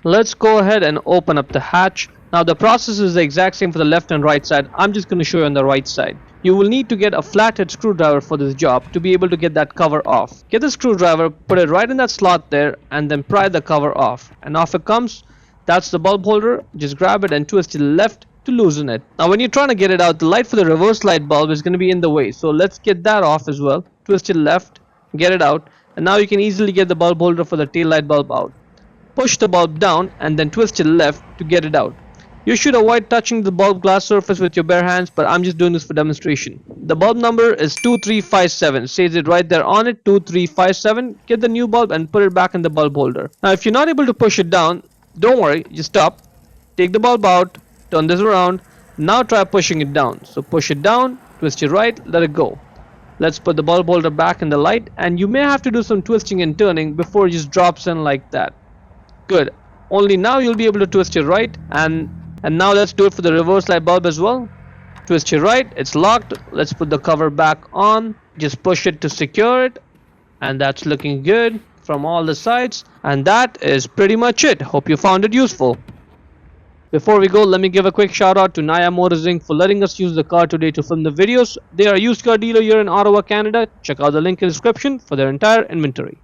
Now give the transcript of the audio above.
Let's go ahead and open up the hatch. Now the process is the exact same for the left and right side. I'm just going to show you on the right side. You will need to get a flathead screwdriver for this job to be able to get that cover off. Get the screwdriver, put it right in that slot there, and then pry the cover off. And off it comes. That's the bulb holder. Just grab it and twist to the left to loosen it. Now when you're trying to get it out, the light for the reverse light bulb is going to be in the way. So let's get that off as well. Twist it left, get it out. And now you can easily get the bulb holder for the tail light bulb out. Push the bulb down and then twist it left to get it out. You should avoid touching the bulb glass surface with your bare hands, but I'm just doing this for demonstration. The bulb number is 2357. Says it right there on it, 2357. Get the new bulb and put it back in the bulb holder. Now if you're not able to push it down, don't worry, just stop. Take the bulb out, turn this around. Now try pushing it down. So push it down, twist it right, let it go. Let's put the bulb holder back in the light, and you may have to do some twisting and turning before it just drops in like that. Good. Only now you'll be able to twist it right, and now let's do it for the reverse light bulb as well. Twist it right, it's locked. Let's put the cover back on. Just push it to secure it, and that's looking good from all the sides. And that is pretty much it. Hope you found it useful. Before we go, let me give a quick shout out to Naya Motors Inc. for letting us use the car today to film the videos. They are a used car dealer here in Ottawa, Canada. Check out the link in the description for their entire inventory.